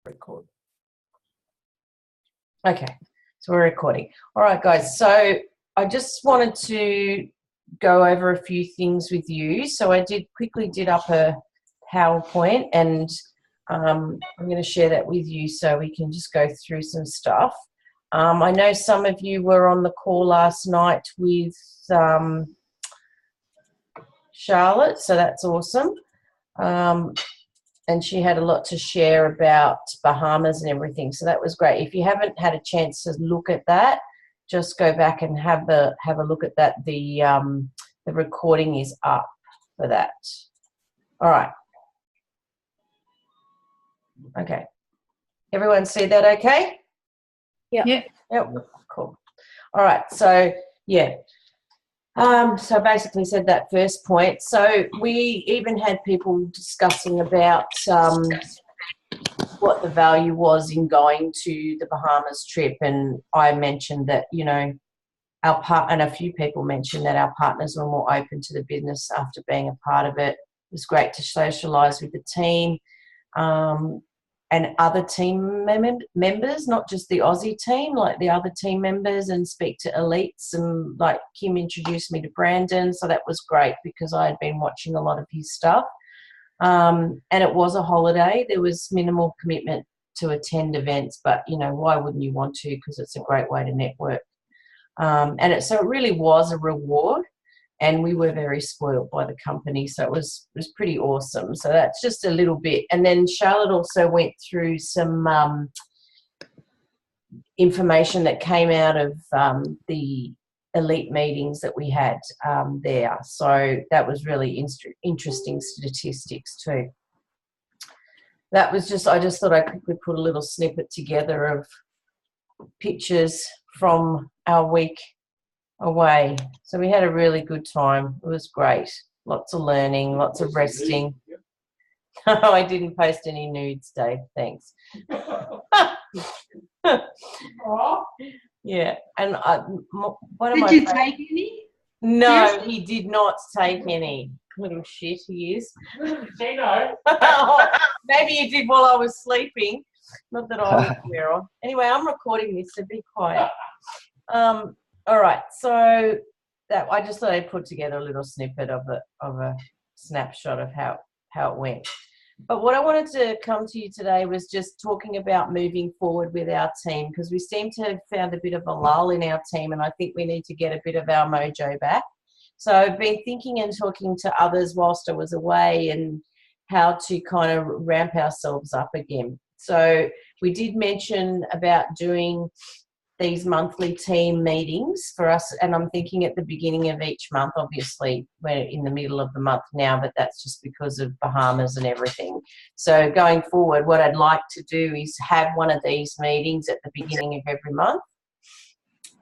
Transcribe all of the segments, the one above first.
Record. Okay, so we're recording. All right, guys. So I just wanted to go over a few things with you. So I quickly did up a PowerPoint, and I'm going to share that with you so we can just go through some stuff. I know some of you were on the call last night with Charlotte, so that's awesome. And she had a lot to share about Bahamas and everything, so that was great. If you haven't had a chance to look at that, just go back and have a look at that. The recording is up for that. All right. Okay. Everyone see that okay? Yeah. Yep. Cool. All right. So yeah. So basically said that first point. So we even had people discussing about what the value was in going to the Bahamas trip, and I mentioned that, you know, and a few people mentioned that our partners were more open to the business after being a part of it. It was great to socialise with the team and other team members, not just the Aussie team, like the other team members, and speak to elites. And like Kim introduced me to Brandon, so that was great because I had been watching a lot of his stuff. And it was a holiday. There was minimal commitment to attend events, but, you know, why wouldn't you want to? Because it's a great way to network. So it really was a reward, and we were very spoiled by the company, so it was pretty awesome. So that's just a little bit. And then Charlotte also went through some information that came out of the elite meetings that we had there. So that was really interesting statistics too. That was just, I just thought I'd quickly put a little snippet together of pictures from our week away. So we had a really good time. It was great. Lots of learning, lots of resting. I didn't post any nudes, Dave. Thanks. Yeah. And did you take any? No, Seriously? he did not take any. Little shit he is. Gino. Maybe he did while I was sleeping. Not that I was aware of. Anyway, I'm recording this, so be quiet. All right, so that I just thought I'd put together a little snippet of a snapshot of how it went. But what I wanted to come to you today was just talking about moving forward with our team, because we seem to have found a bit of a lull in our team, and I think we need to get a bit of our mojo back. So I've been thinking and talking to others whilst I was away, and how to kind of ramp ourselves up again. So we did mention about doing these monthly team meetings for us, and I'm thinking at the beginning of each month. Obviously we're in the middle of the month now, but that's just because of Bahamas and everything. So going forward, what I'd like to do is have one of these meetings at the beginning of every month,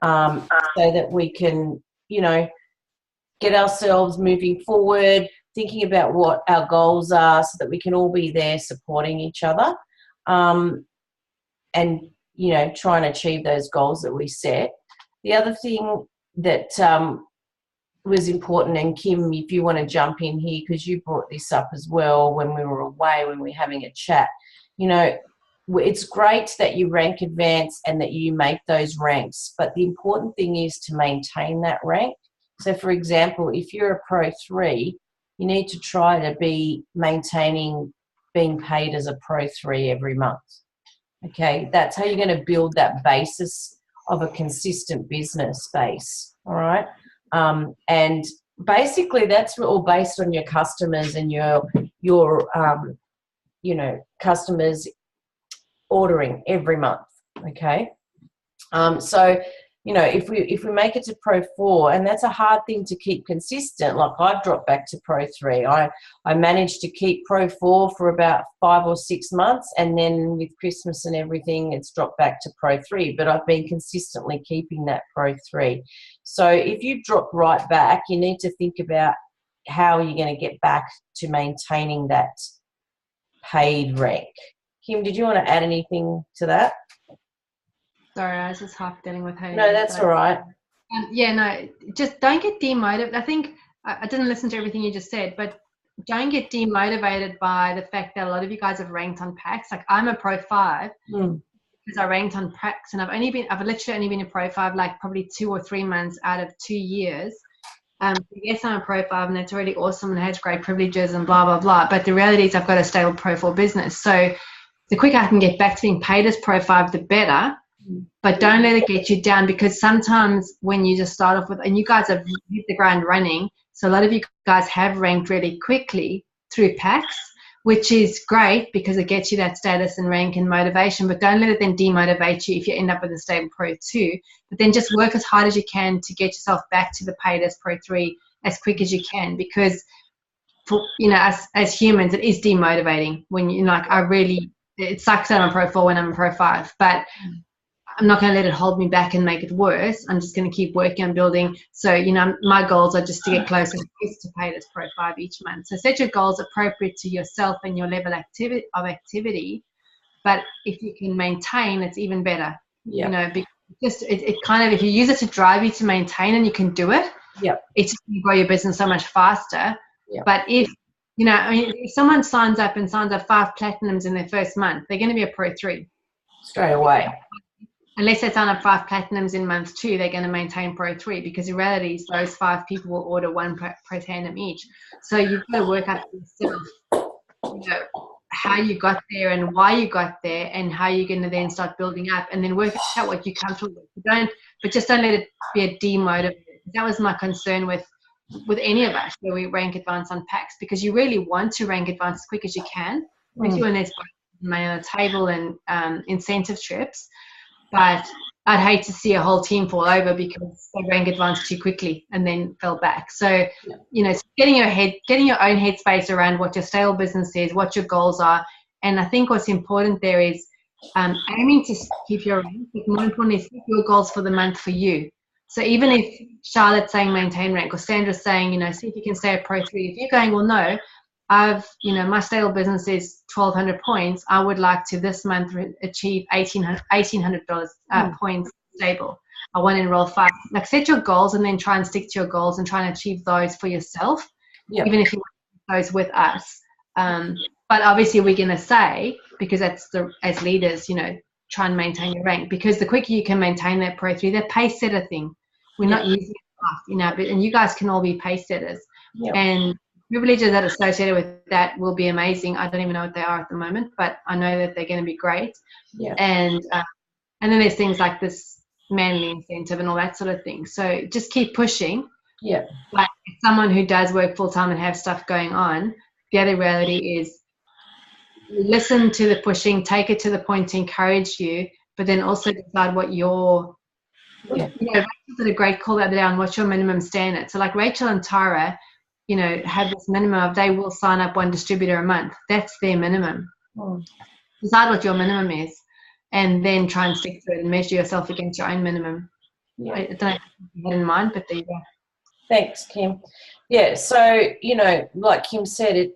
so that we can, you know, get ourselves moving forward, thinking about what our goals are, so that we can all be there supporting each other, and, you know, try and achieve those goals that we set. The other thing that was important, and Kim, if you want to jump in here, because you brought this up as well when we were away, when we were having a chat, you know, it's great that you rank advance and that you make those ranks, but the important thing is to maintain that rank. So, for example, if you're a Pro 3, you need to try to be maintaining being paid as a Pro 3 every month. Okay, that's how you're going to build that basis of a consistent business base. All right, and basically that's all based on your customers and your you know, customers ordering every month. Okay, so, you know, if we make it to Pro 4, and that's a hard thing to keep consistent. Like I've dropped back to Pro 3. I managed to keep Pro 4 for about 5 or 6 months, and then with Christmas and everything, it's dropped back to Pro 3. But I've been consistently keeping that Pro 3. So if you drop right back, you need to think about how you're going to get back to maintaining that paid rank. Kim, did you want to add anything to that? Sorry, I was just half dealing with her. No, that's all right. Yeah, no, just don't get demotivated. I think I didn't listen to everything you just said, but don't get demotivated by the fact that a lot of you guys have ranked on packs. Like I'm a Pro 5 because I ranked on packs, and I've literally only been a Pro 5 like probably 2 or 3 months out of 2 years. Yes, I'm a Pro 5 and that's really awesome and has great privileges and blah, blah, blah. But the reality is I've got a stable Pro 4 business. So the quicker I can get back to being paid as Pro 5, the better. But don't let it get you down, because sometimes when you just start off with, and you guys have hit the ground running, so a lot of you guys have ranked really quickly through packs, which is great because it gets you that status and rank and motivation. But don't let it then demotivate you if you end up with a stable Pro 2. But then just work as hard as you can to get yourself back to the paid as Pro 3 as quick as you can, because for, you know, as humans, it is demotivating when you like, it sucks that I'm a Pro 4 when I'm a Pro 5, but I'm not going to let it hold me back and make it worse. I'm just going to keep working on building. So, you know, my goals are just to get closer to paid as Pro 5 each month. So set your goals appropriate to yourself and your level of activity. But if you can maintain, it's even better. You know, because it kind of, if you use it to drive you to maintain and you can do it, it's just going to grow your business so much faster. But if, you know, I mean, if someone signs up 5 platinums in their first month, they're going to be a Pro 3 straight away. Unless they sign up 5 platinums in month 2, they're going to maintain Pro 3, because in reality is those 5 people will order 1 Pro Tandem each. So you've got to work out for yourself, you know, how you got there and why you got there and how you're going to then start building up, and then work out what you're comfortable with. But just don't let it be a demotivator. That was my concern with any of us where we rank advanced on packs, because you really want to rank advanced as quick as you can, especially when there's money on the table and incentive trips. But I'd hate to see a whole team fall over because they rank advanced too quickly and then fell back. So, you know, getting your own headspace around what your stable business is, what your goals are. And I think what's important there is aiming to keep your rank, but more importantly, set your goals for the month for you. So even if Charlotte's saying maintain rank, or Sandra's saying, you know, see if you can stay at Pro 3, if you're going, well, no, you know, my stable business is 1,200 points. I would like to this month achieve $1,800 points stable. I want to enroll 5. Like, set your goals and then try and stick to your goals and try and achieve those for yourself, even if you want those with us. But obviously we're going to say, because as leaders, you know, try and maintain your rank, because the quicker you can maintain that Pro 3, that pace setter thing, we're not using it, you know, and you guys can all be pace setters. And privileges that are associated with that will be amazing. I don't even know what they are at the moment, but I know that they're going to be great. And then there's things like this manly incentive and all that sort of thing. So just keep pushing. But as someone who does work full time and have stuff going on, the other reality is listen to the pushing, take it to the point to encourage you, but then also decide what your you know, Rachel did a great call the other day on what's your minimum standard. So like Rachel and Tara, you know, have this minimum of they will sign up 1 distributor a month. That's their minimum. Decide what your minimum is, and then try and stick to it and measure yourself against your own minimum. I don't know if you had in mind, but there you go. Thanks, Kim. So, you know, like Kim said,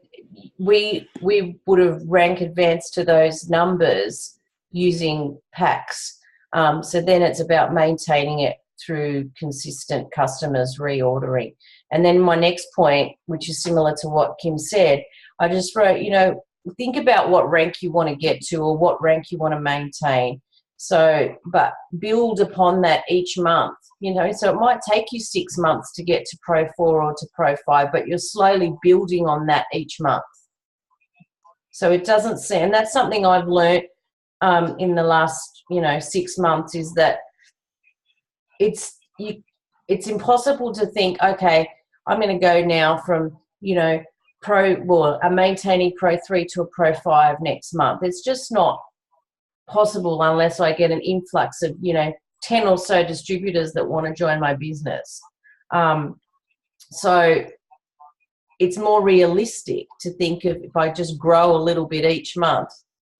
we would have rank advanced to those numbers using packs. So then it's about maintaining it through consistent customers reordering. And then my next point, which is similar to what Kim said, I just wrote, you know, think about what rank you want to get to or what rank you want to maintain. So, but build upon that each month, you know, so it might take you 6 months to get to Pro 4 or to Pro 5, but you're slowly building on that each month. So it doesn't seem, and that's something I've learnt in the last, you know, 6 months, is that it's impossible to think, okay, I'm going to go now from, you know, I'm maintaining Pro 3 to a Pro 5 next month. It's just not possible unless I get an influx of, you know, 10 or so distributors that want to join my business. So it's more realistic to think of, if I just grow a little bit each month,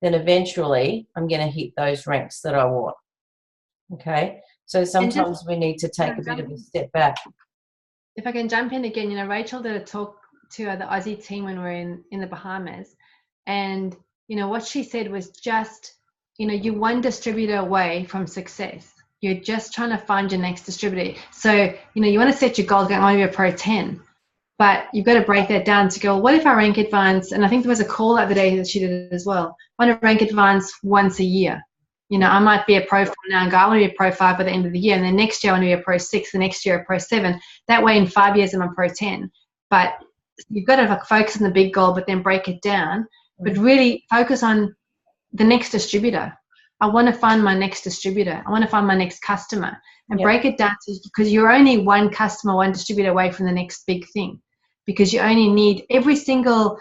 then eventually I'm going to hit those ranks that I want. Okay, so sometimes we need to take a bit of a step back. If I can jump in again, you know, Rachel did a talk to the Aussie team when we were in the Bahamas, and you know what she said was just, you know, you're 1 distributor away from success. You're just trying to find your next distributor. So, you know, you want to set your goals going, I want to be a Pro 10, But you've got to break that down to go, what if I rank advance? And I think there was a call the other day that she did as well. I want to rank advance once a year. You know, I might be a pro 4 now and go, I want to be a pro 5 by the end of the year. And then next year I want to be a pro 6, the next year a pro 7. That way in 5 years I'm a pro 10. But you've got to focus on the big goal, but then break it down. But really focus on the next distributor. I want to find my next distributor. I want to find my next customer. And break it down because you're only one customer, one distributor away from the next big thing. Because you only need every single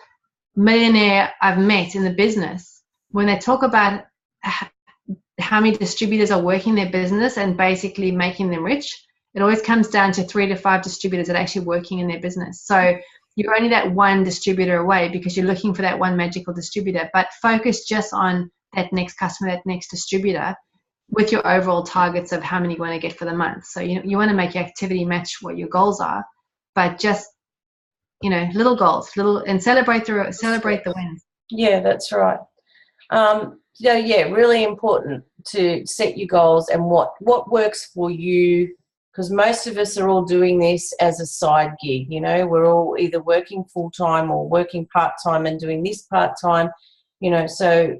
millionaire I've met in the business, when they talk about how many distributors are working their business and basically making them rich, it always comes down to 3 to 5 distributors that are actually working in their business. So you're only that one distributor away because you're looking for that one magical distributor, but focus just on that next customer, that next distributor, with your overall targets of how many you want to get for the month. So you want to make your activity match what your goals are, but just, you know, little goals, and celebrate the wins. Yeah, that's right. So yeah, really important to set your goals and what works for you, because most of us are all doing this as a side gig. You know, we're all either working full-time or working part-time and doing this part-time, you know, so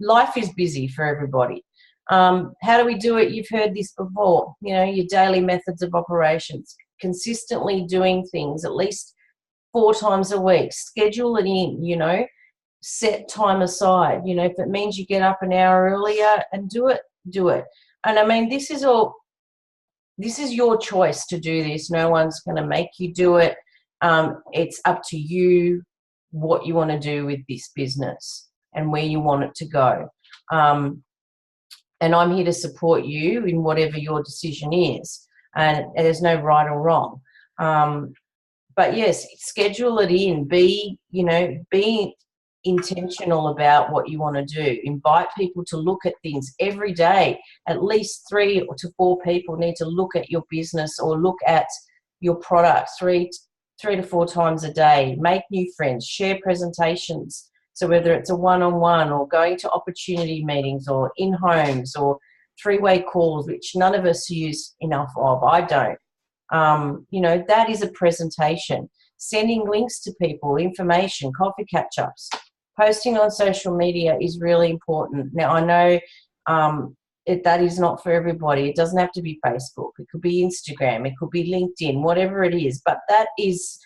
life is busy for everybody. How do we do it? You've heard this before, you know, your daily methods of operations, consistently doing things at least 4 times a week, schedule it in, you know, set time aside, you know, if it means you get up an hour earlier and do it. And I mean, this is your choice to do this. No one's going to make you do it. It's up to you what you want to do with this business and where you want it to go. And I'm here to support you in whatever your decision is. And there's no right or wrong. But yes, schedule it in. Be intentional about what you want to do. Invite people to look at things every day. At least 3 to 4 people need to look at your business or look at your product 3 to 4 times a day. Make new friends. Share presentations. So whether it's a one-on-one or going to opportunity meetings or in homes or 3-way calls, which none of us use enough of. I don't. You know, that is a presentation. Sending links to people, information, coffee catch-ups. Posting on social media is really important. Now, I know that is not for everybody. It doesn't have to be Facebook. It could be Instagram. It could be LinkedIn, whatever it is. But that is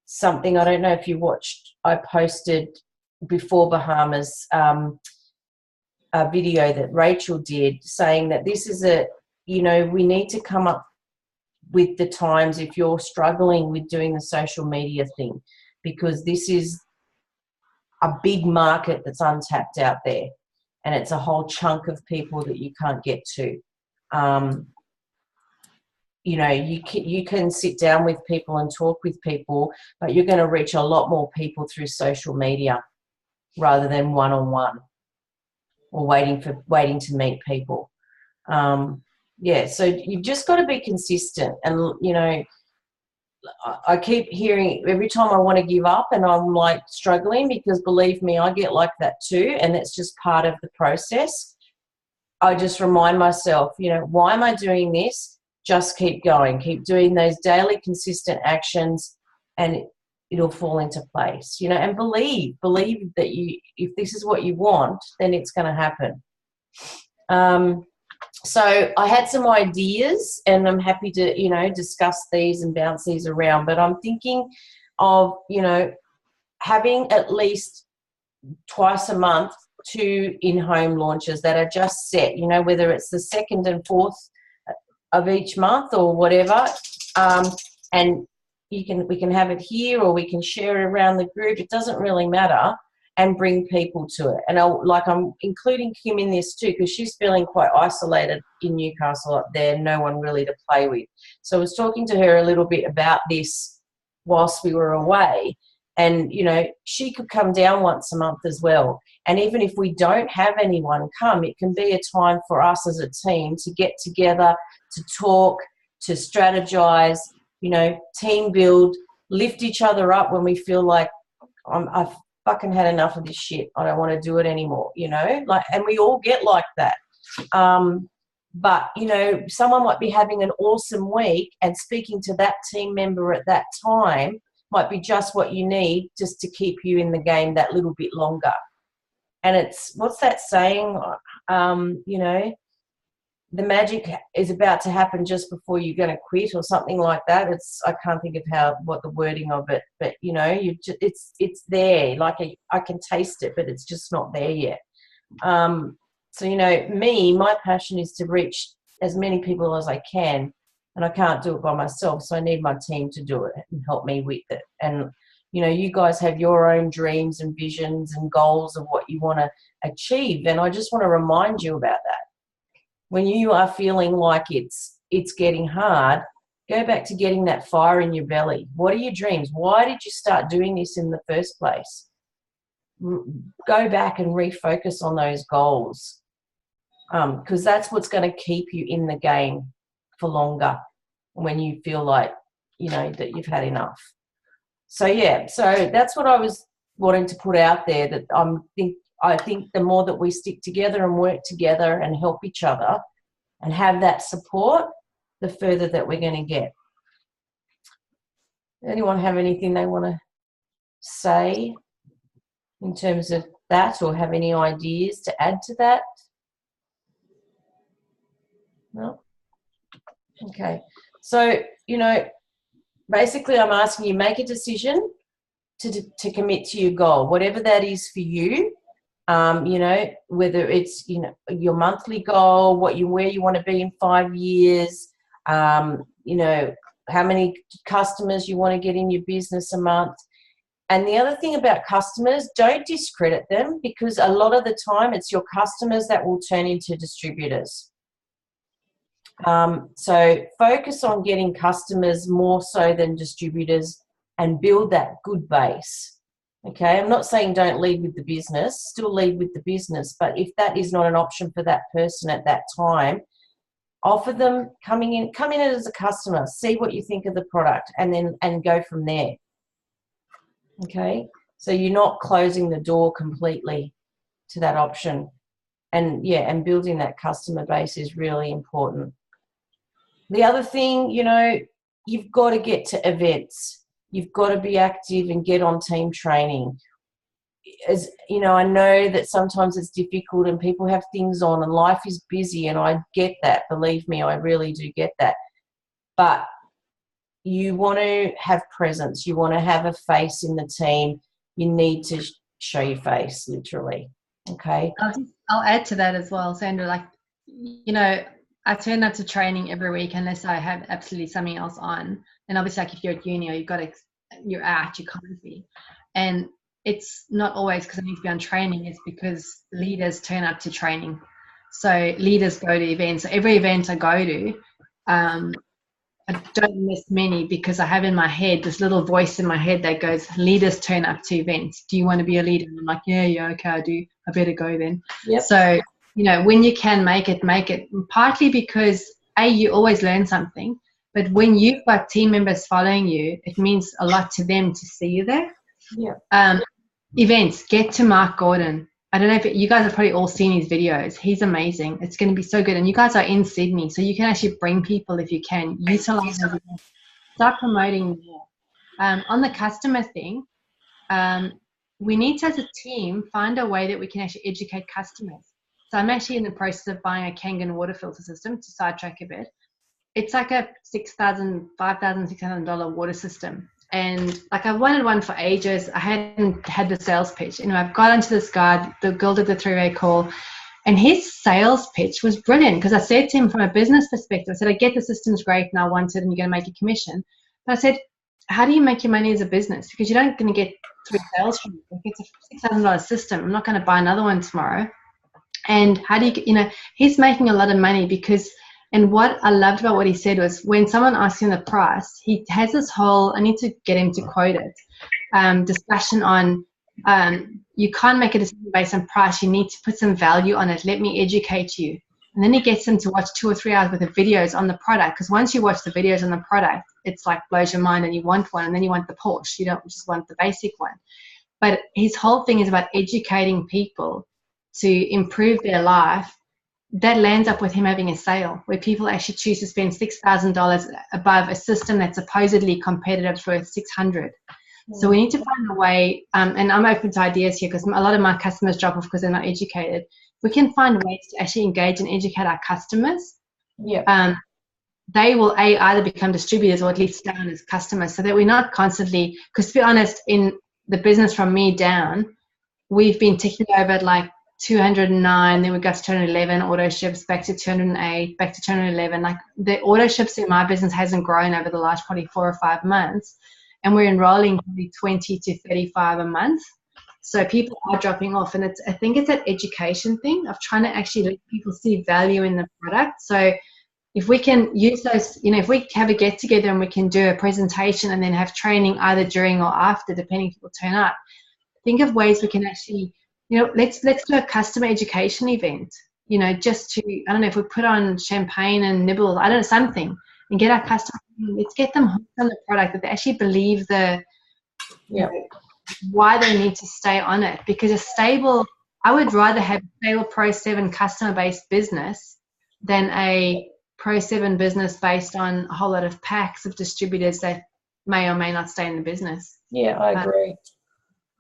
something, I don't know if you watched, I posted before Bahamas a video that Rachel did saying that this is we need to come up with the times if you're struggling with doing the social media thing, because this is a big market that's untapped out there, and it's a whole chunk of people that you can't get to. You know, you can sit down with people and talk with people, but you're going to reach a lot more people through social media rather than one-on-one or waiting to meet people. Yeah, so you've just got to be consistent. And, you know, I keep hearing every time I want to give up and I'm like struggling, because believe me, I get like that too. And it's just part of the process. I just remind myself, you know, why am I doing this? Just keep going, keep doing those daily consistent actions, and it'll fall into place, you know, and believe that if this is what you want, then it's going to happen. So I had some ideas, and I'm happy to, you know, discuss these and bounce these around, but I'm thinking of, you know, having at least twice a month 2 in-home launches that are just set, you know, whether it's the 2nd and 4th of each month or whatever, and we can have it here or we can share it around the group. It doesn't really matter, and bring people to it. And I'm including Kim in this too, because she's feeling quite isolated in Newcastle up there, no one really to play with. So I was talking to her a little bit about this whilst we were away, and, you know, she could come down once a month as well. And even if we don't have anyone come, it can be a time for us as a team to get together, to talk, to strategize, you know, team build, lift each other up when we feel like I've fucking had enough of this shit. I don't want to do it anymore, you know, like, and we all get like that. But, you know, someone might be having an awesome week, and speaking to that team member at that time might be just what you need just to keep you in the game that little bit longer. And it's, what's that saying? You know, the magic is about to happen just before you're going to quit, or something like that. I can't think of what the wording of it, but you know, it's there. Like I can taste it, but it's just not there yet. So, you know, my passion is to reach as many people as I can, and I can't do it by myself. So I need my team to do it and help me with it. And, you know, you guys have your own dreams and visions and goals of what you want to achieve. And I just want to remind you about that. When you are feeling like it's getting hard, go back to getting that fire in your belly. What are your dreams? Why did you start doing this in the first place? Go back and refocus on those goals, because that's what's going to keep you in the game for longer when you feel like, you know, that you've had enough. So yeah, so that's what I was wanting to put out there, that I think the more that we stick together and work together and help each other and have that support, the further that we're going to get. Anyone have anything they want to say in terms of that, or have any ideas to add to that? No? Okay. So, you know, basically I'm asking you, make a decision to commit to your goal, whatever that is for you. You know, whether it's, you know, your monthly goal, where you want to be in 5 years, you know, how many customers you want to get in your business a month. And the other thing about customers, don't discredit them, because a lot of the time it's your customers that will turn into distributors. So focus on getting customers more so than distributors, and build that good base. Okay, I'm not saying don't lead with the business, still lead with the business, but if that is not an option for that person at that time, offer them come in as a customer, see what you think of the product, and go from there. Okay, so you're not closing the door completely to that option. And yeah, and building that customer base is really important. The other thing, you know, you've got to get to events. You've got to be active and get on team training. As you know, I know that sometimes it's difficult and people have things on and life is busy, and I get that. Believe me, I really do get that. But you want to have presence. You want to have a face in the team. You need to show your face, literally. Okay. I'll add to that as well, Sandra. Like, you know, I turn up to training every week unless I have absolutely something else on. And obviously, like if you're at uni or you're out, you can't be. And it's not always because I need to be on training. It's because leaders turn up to training. So leaders go to events. So every event I go to, I don't miss many, because I have in my head this little voice in my head that goes, leaders turn up to events. Do you want to be a leader? And I'm like, yeah, okay, I do. I better go then. Yep. So, you know, when you can make it. Partly because, you always learn something. But when you've got team members following you, it means a lot to them to see you there. Yeah. Events, get to Mark Gordon. I don't know if you guys have probably all seen his videos. He's amazing. It's going to be so good. And you guys are in Sydney, so you can actually bring people if you can. Utilize them. Start promoting more. On the customer thing, we need to, as a team, find a way that we can actually educate customers. So I'm actually in the process of buying a Kangen water filter system, to sidetrack a bit. It's like a $5,600 water system. And like, I wanted one for ages. I hadn't had the sales pitch. You know, I've got onto this guy, the girl did the three-way call, and his sales pitch was brilliant, because I said to him from a business perspective, I said, I get the system's great and I want it and you're going to make a commission. But I said, how do you make your money as a business? Because you're not going to get 3 sales from it. It's a $6,000 system. I'm not going to buy another one tomorrow. And how do you know, he's making a lot of money because, and what I loved about what he said was, when someone asks him the price, he has this whole, I need to get him to quote it, discussion on, you can't make a decision based on price. You need to put some value on it. Let me educate you. And then he gets them to watch 2 or 3 hours worth of videos on the product. Because once you watch the videos on the product, it's like blows your mind and you want one, and then you want the Porsche. You don't just want the basic one. But his whole thing is about educating people to improve their life, that lands up with him having a sale where people actually choose to spend $6,000 above a system that's supposedly competitive for 600. So we need to find a way, and I'm open to ideas here because a lot of my customers drop off because they're not educated. We can find ways to actually engage and educate our customers. Yeah. They will either become distributors or at least stay on as customers, so that we're not constantly, because to be honest, in the business from me down, we've been ticking over at like 209, then we got to 211 auto ships, back to 208, back to 211. Like the auto ships in my business hasn't grown over the last probably 4 or 5 months, and we're enrolling probably 20 to 35 a month. So people are dropping off, and I think it's that education thing of trying to actually let people see value in the product. So if we can use those, if we have a get together and we can do a presentation and then have training either during or after, depending if people turn up, think of ways we can actually, let's do a customer education event, just to, I don't know, if we put on champagne and nibbles, I don't know, something, and get our customers, let's get them hooked on the product, that they actually believe why they need to stay on it. Because I would rather have a stable Pro 7 customer-based business than a Pro 7 business based on a whole lot of packs of distributors that may or may not stay in the business. Yeah, I agree.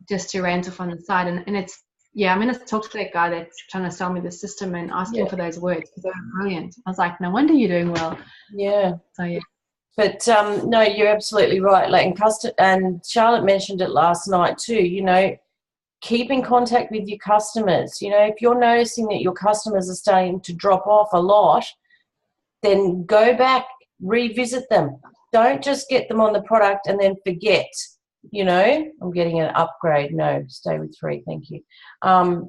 Just to rant off on the side. And it's, I'm going to talk to that guy that's trying to sell me the system and ask him for those words, because they're brilliant. I was like, no wonder you're doing well. Yeah. So, yeah. But no, you're absolutely right. Like, and Charlotte mentioned it last night too, keep in contact with your customers. If you're noticing that your customers are starting to drop off a lot, then go back, revisit them. Don't just get them on the product and then forget, I'm getting an upgrade. No, stay with 3, thank you. And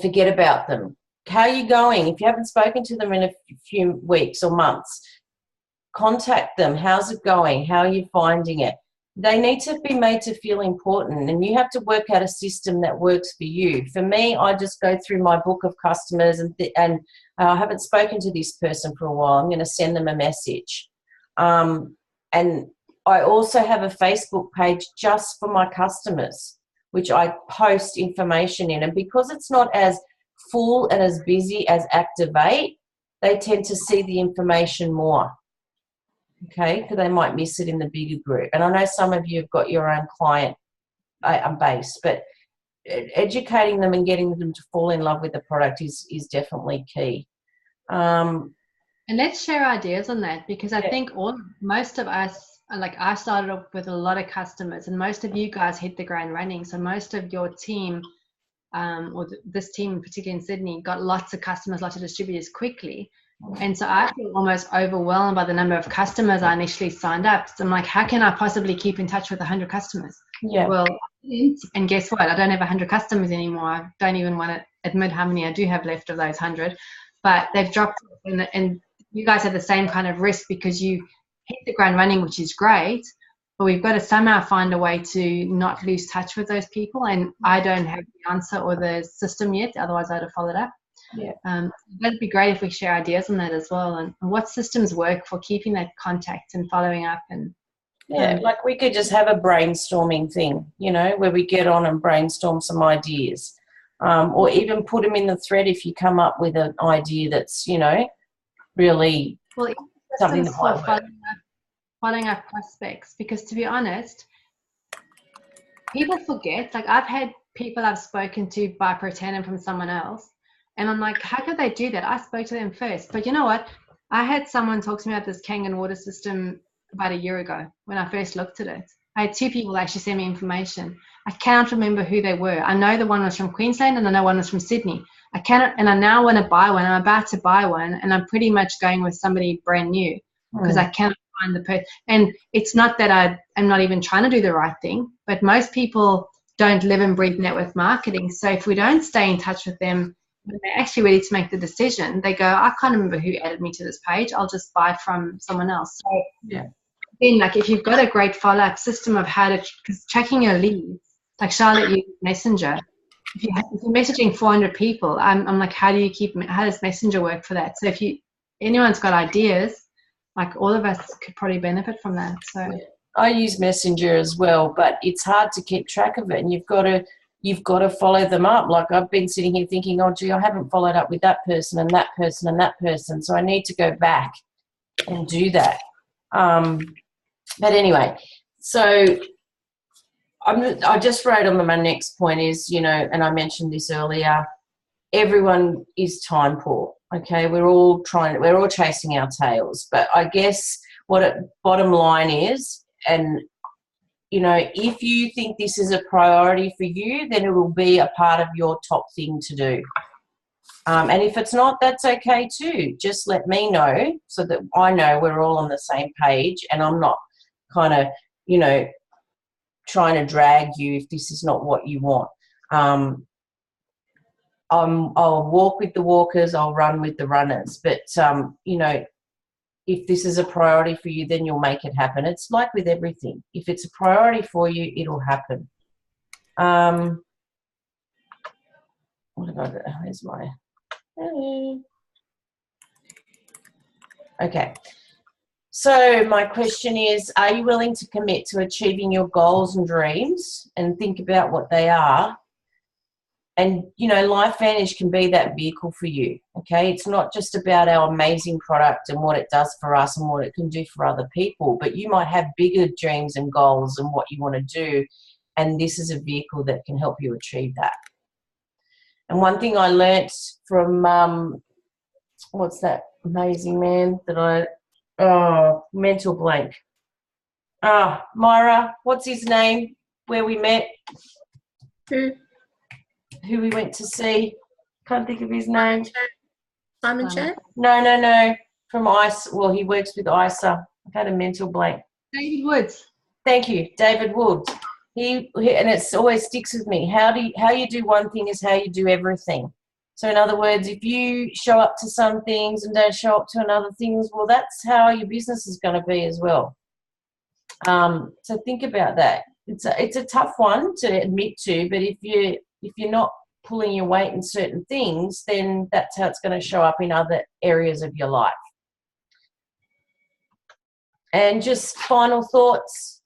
forget about them. How are you going? If you haven't spoken to them in a few weeks or months, contact them. How's it going? How are you finding it? They need to be made to feel important, and you have to work out a system that works for you. For me, I just go through my book of customers, and I haven't spoken to this person for a while. I'm going to send them a message. And I also have a Facebook page just for my customers, which I post information in. And because it's not as full and as busy as Activate, they tend to see the information more. Okay, because they might miss it in the bigger group. And I know some of you have got your own client base, but educating them and getting them to fall in love with the product is definitely key. And let's share ideas on that, because I think most of us, like I started off with a lot of customers, and most of you guys hit the ground running. So most of your team, or this team, particularly in Sydney, got lots of customers, lots of distributors quickly. And so I feel almost overwhelmed by the number of customers I initially signed up. So I'm like, how can I possibly keep in touch with 100 customers? Yeah. Well, and guess what? I don't have 100 customers anymore. I don't even want to admit how many I do have left of those 100. But they've dropped, and you guys have the same kind of risk because you hit the ground running, which is great. But we've got to somehow find a way to not lose touch with those people. And I don't have the answer or the system yet. Otherwise, I'd have followed up. Yeah. That'd be great if we share ideas on that as well, and what systems work for keeping that contact and following up. And like we could just have a brainstorming thing, where we get on and brainstorm some ideas, or even put them in the thread if you come up with an idea that's really something that might work. Following up prospects, because to be honest, people forget. Like, I've had people I've spoken to by Pro 10 from someone else, and I'm like, how could they do that? I spoke to them first. But you know what? I had someone talk to me about this Kangen water system about a year ago when I first looked at it. I had 2 people actually send me information. I cannot remember who they were. I know the one was from Queensland and I know one was from Sydney. I now want to buy one. I'm about to buy one, and I'm pretty much going with somebody brand new because I cannot find the person. And it's not that I am not even trying to do the right thing, but most people don't live and breathe network marketing. So if we don't stay in touch with them, when they're actually ready to make the decision, they go, I can't remember who added me to this page. I'll just buy from someone else. So then, like, if you've got a great follow-up system of how to, because tracking your leads, like Charlotte used Messenger. If you're messaging 400 people, I'm like, how does Messenger work for that? So if anyone's got ideas, like, all of us could probably benefit from that. So I use Messenger as well, but it's hard to keep track of it, and you've got to follow them up. Like I've been sitting here thinking, oh, gee, I haven't followed up with that person and that person and that person. So I need to go back and do that. But anyway, so I just wrote on my next point is, you know, and I mentioned this earlier, everyone is time poor. Okay, we're all chasing our tails. But I guess bottom line is, and you know, if you think this is a priority for you, then it will be a part of your top thing to do. And if it's not, that's okay too. Just let me know so that I know we're all on the same page and I'm not kind of, you know, trying to drag you if this is not what you want. I'll walk with the walkers, I'll run with the runners. But, you know, if this is a priority for you, then you'll make it happen. It's like with everything. If it's a priority for you, it'll happen. What have I got? Where's my... Okay. So my question is, are you willing to commit to achieving your goals and dreams and think about what they are? And, you know, LifeVantage can be that vehicle for you, okay? It's not just about our amazing product and what it does for us and what it can do for other people, but you might have bigger dreams and goals and what you want to do, and this is a vehicle that can help you achieve that. And one thing I learnt from, what's that amazing man that mental blank. Myra, what's his name, where we met? Who we went to see. Can't think of his name. Simon Chan? No. From ICE. Well, he works with ISA. I've had a mental blank. David Woods. Thank you, David Woods. He and it always sticks with me. How you do one thing is how you do everything. So in other words, if you show up to some things and don't show up to another things, well, that's how your business is going to be as well. So think about that. It's a tough one to admit to, but if you're not pulling your weight in certain things, then that's how it's going to show up in other areas of your life. And just final thoughts,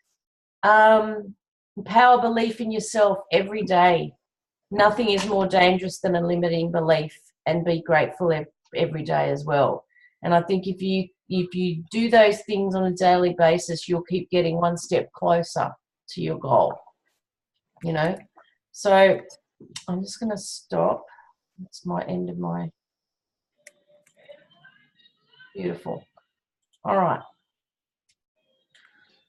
empower belief in yourself every day. Nothing is more dangerous than a limiting belief, and be grateful every day as well. And I think if you do those things on a daily basis, you'll keep getting one step closer to your goal, you know. So I'm just going to stop. That's my end of my... Beautiful. All right.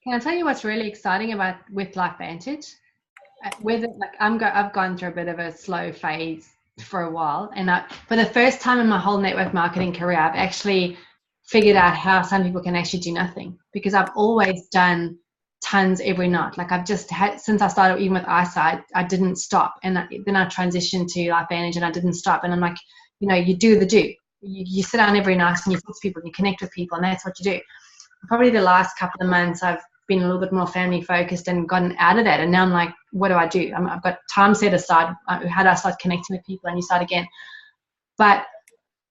Can I tell you what's really exciting with LifeVantage? I've gone through a bit of a slow phase for a while, and for the first time in my whole network marketing career, I've actually figured out how some people can actually do nothing, because I've always done tons every night. Like I've just had, since I started even with Eyesight, I didn't stop, and then I transitioned to LifeVantage and I didn't stop. And I'm like, you know, you do the do. You sit down every night and you talk to people, and you connect with people, and that's what you do. Probably the last couple of months I've been a little bit more family focused and gotten out of that, and now I'm like, what do I do? I've got time set aside. How do I start connecting with people? And you start again. But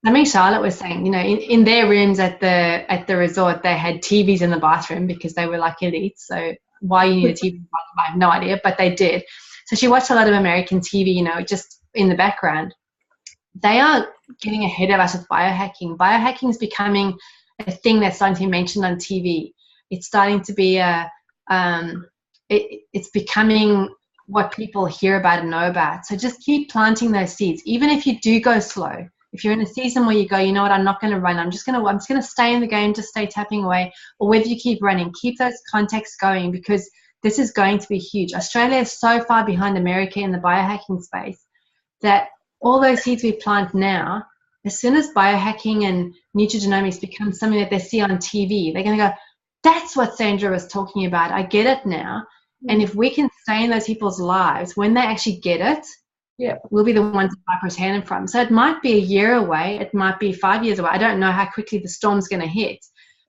I mean, Charlotte was saying, you know, in their rooms at the resort, they had TVs in the bathroom because they were like elites. So why you need a TV, I have no idea, but they did. So she watched a lot of American TV, you know, just in the background. They are getting ahead of us with biohacking. Biohacking is becoming a thing that's starting to be mentioned on TV. It's starting to be it's becoming what people hear about and know about. So just keep planting those seeds, even if you do go slow. If you're in a season where you go, you know what, I'm not going to run. I'm just going to stay in the game, just stay tapping away. Or whether you keep running, keep those contacts going, because this is going to be huge. Australia is so far behind America in the biohacking space that all those seeds we plant now, as soon as biohacking and nutrigenomics become something that they see on TV, they're going to go, that's what Sandra was talking about. I get it now. And if we can stay in those people's lives, when they actually get it, yeah, we'll be the ones to buy firsthand from. So it might be a year away. It might be 5 years away. I don't know how quickly the storm's going to hit.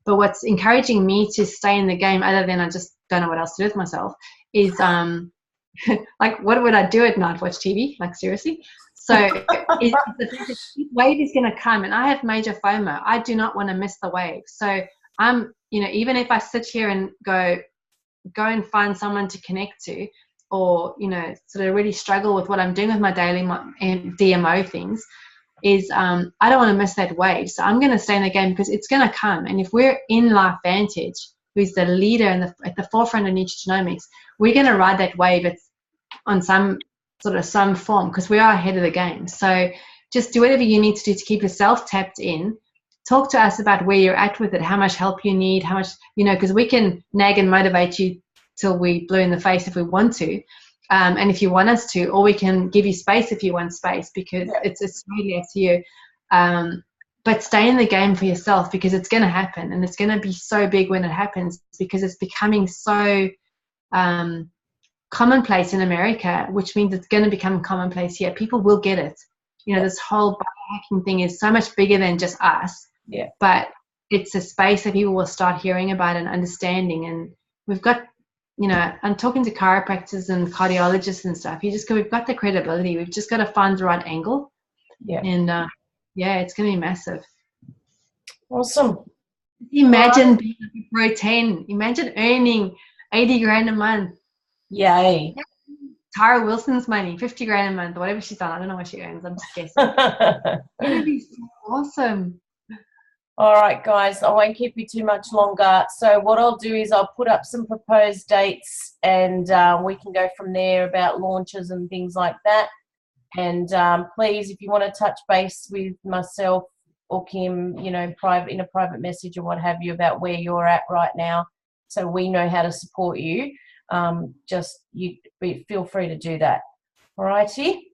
But what's encouraging me to stay in the game, other than I just don't know what else to do with myself, is like, what would I do at night? Watch TV? Like, seriously? So the wave is going to come, and I have major FOMO. I do not want to miss the wave. So I'm, you know, even if I sit here and go and find someone to connect to, or, you know, sort of really struggle with what I'm doing with my daily DMO things, is I don't want to miss that wave. So I'm going to stay in the game because it's going to come. And if we're in LifeVantage, who's the leader and at the forefront of nutrigenomics, we're going to ride that wave on some form, because we are ahead of the game. So just do whatever you need to do to keep yourself tapped in. Talk to us about where you're at with it, how much help you need, how much, you know, because we can nag and motivate you till we blue in the face if we want to. And if you want us to, or we can give you space if you want space, because it's really up to you. But stay in the game for yourself, because it's going to happen, and it's going to be so big when it happens, because it's becoming so commonplace in America, which means it's going to become commonplace here. People will get it. You know, this whole biohacking thing is so much bigger than just us. Yeah. But it's a space that people will start hearing about and understanding. And we've got, you know, I'm talking to chiropractors and cardiologists and stuff. We've got the credibility. We've just got to find the right angle. Yeah. And it's going to be massive. Awesome. Imagine being a pro 10. Imagine earning 80 grand a month. Yay. Tara Wilson's money, 50 grand a month, whatever she's on. I don't know what she earns. I'm just guessing. It would be so awesome. All right, guys, I won't keep you too much longer. So what I'll do is I'll put up some proposed dates, and we can go from there about launches and things like that. And please, if you want to touch base with myself or Kim, you know, in a private message or what have you, about where you're at right now, so we know how to support you, feel free to do that. All righty.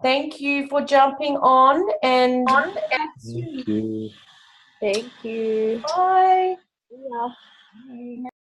Thank you for jumping on, and Thank you. Thank you. bye. Yeah.